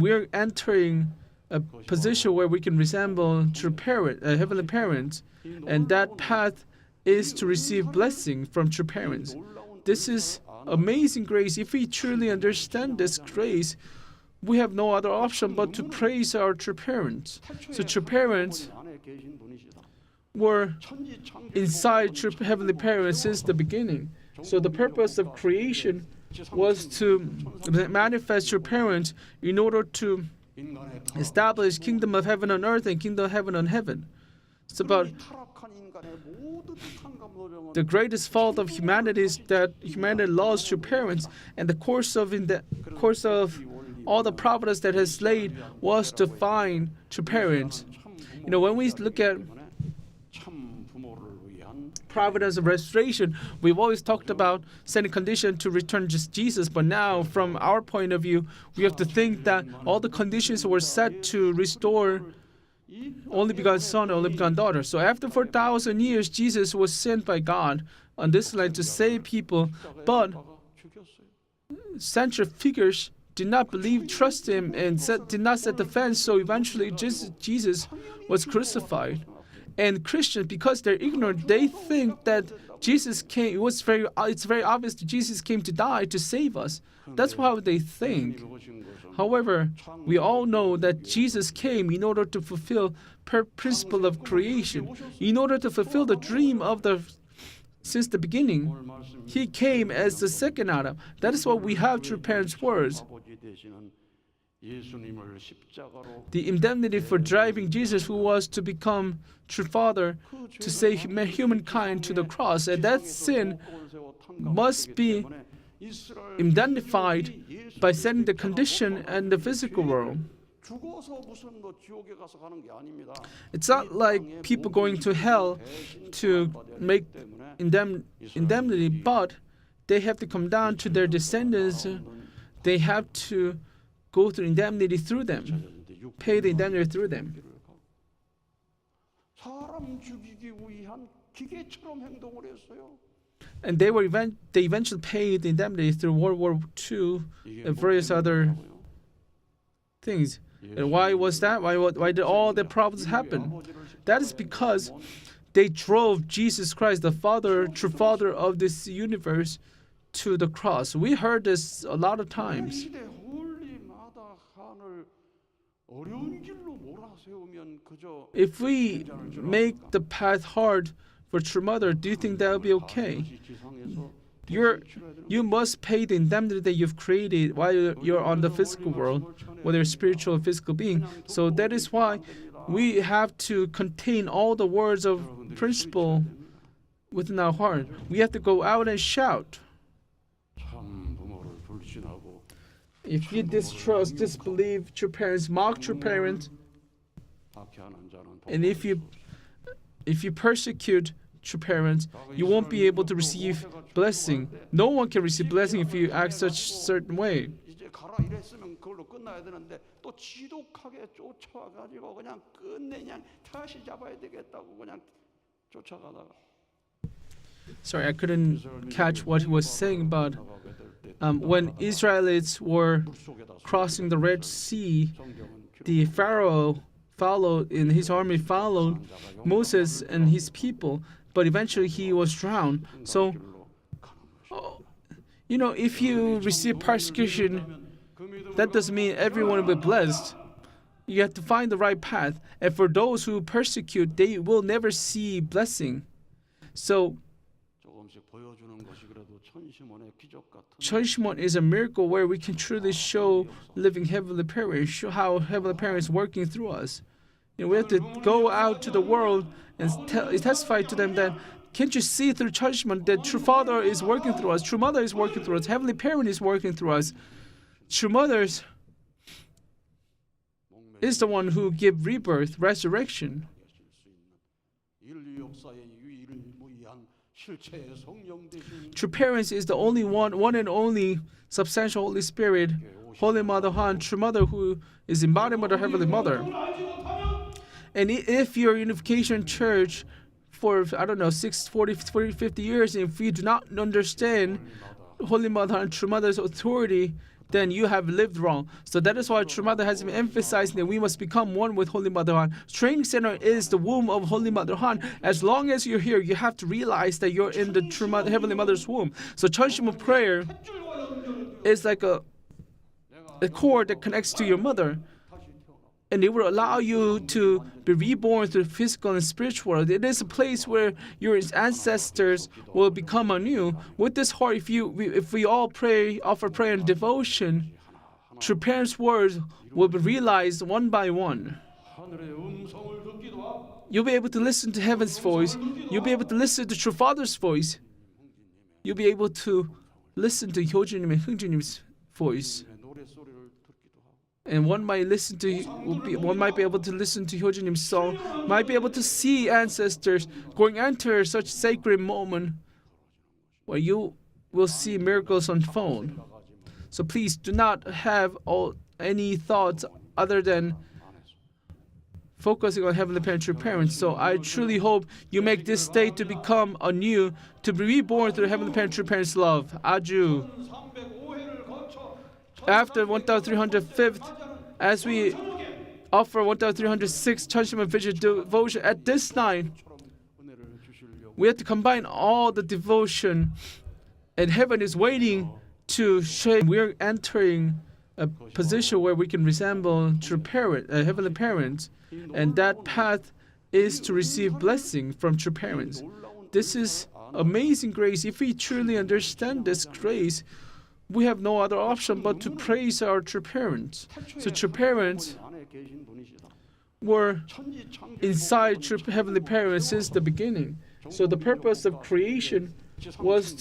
We're entering a position where we can resemble true parent, heavenly parents, and that path is to receive blessing from true parents. This is amazing grace. If we truly understand this grace, we have no other option but to praise our true parents. So true parents were inside true heavenly parents since the beginning. So the purpose of creation was to manifest true parents in order to establish kingdom of heaven on earth and kingdom of heaven on heaven. It's about the greatest fault of humanity is that humanity lost true parents, and the course of all the providence that has laid was to find true parents. When we look at providence of restoration, we've always talked about setting condition to return just Jesus, but now from our point of view, we have to think that all the conditions were set to restore only begotten son, only begotten daughter. So after 4,000 years, Jesus was sent by God on this land to save people, but central figures did not believe, trust him, and did not set the fence. So eventually, Jesus was crucified. And Christians, because they're ignorant, they think that Jesus came. It's very obvious that Jesus came to die to save us. That's how they think. However, we all know that Jesus came in order to fulfill principle of creation, in order to fulfill the dream of since the beginning. He came as the second Adam. That is what we have through parents' words. The indemnity for driving Jesus, who was to become true Father, to save humankind to the cross, and that sin must be indemnified by setting the condition and the physical world. It's not like people going to hell to make indemnity, but they have to come down to their descendants. They have to go through indemnity through them, pay the indemnity through them. And they eventually paid the indemnity through World War II and various other things. And why was that? Why did all the problems happen? That is because they drove Jesus Christ, the Father, true Father of this universe, to the cross. We heard this a lot of times. If we make the path hard for true mother, do you think that will be okay? You must pay the indemnity that you've created while you're on the physical world, whether spiritual or physical being. So that is why we have to contain all the words of principle within our heart. We have to go out and shout. If you distrust, disbelieve true parents, mock true parents, and if you persecute true parents, you won't be able to receive blessing. No one can receive blessing if you act such certain way. Sorry, I couldn't catch what he was saying, but when Israelites were crossing the Red Sea, the Pharaoh followed, in his army followed Moses and his people, but eventually he was drowned. So, if you receive persecution, that doesn't mean everyone will be blessed. You have to find the right path. And for those who persecute, they will never see blessing. So, CheonshimWon is a miracle where we can truly show living heavenly parents, show how heavenly parents working through us. We have to go out to the world and testify to them that, can't you see through CheonshimWon that true Father is working through us, true Mother is working through us, heavenly parent is working through us. True Mothers is the one who give rebirth, resurrection. True parents is the only one and only substantial Holy Spirit, Holy Mother Han, true Mother, who is embodiment of Heavenly Mother. And if you're Unification Church for, 50 years, and if you do not understand Holy Mother and True Mother's authority, then you have lived wrong. So that is why True Mother has been emphasizing that we must become one with Holy Mother Han. Training center is the womb of Holy Mother Han. As long as you're here, you have to realize that you're in the True Mother, Heavenly Mother's womb. So CheonshimWon prayer is like a cord that connects to your mother, and it will allow you to be reborn through the physical and spiritual world. It is a place where your ancestors will become anew. With this heart, if we all pray, offer prayer and devotion, True Parents' words will be realized one by one. You'll be able to listen to heaven's voice. You'll be able to listen to True Father's voice. You'll be able to listen to Hyojunim and Hungju님's voice. And one might be able to listen to Hyojunim's song, might be able to see ancestors going enter such sacred moment where you will see miracles unfold. So please do not have any thoughts other than focusing on Heavenly Parent, True Parents. So I truly hope you make this state to become anew, to be reborn through Heavenly Parent, True Parents' love. Aju. After 1305th, as we offer 1306 CheonshimWon Vision devotion at this night, we have to combine all the devotion, and heaven is waiting to share. We're entering a position where we can resemble True Parent, Heavenly Parents, and that path is to receive blessing from True Parents. This is amazing grace. If we truly understand this grace, we have no other option but to praise our True Parents. So True Parents were inside True Heavenly Parents since the beginning. So the purpose of creation was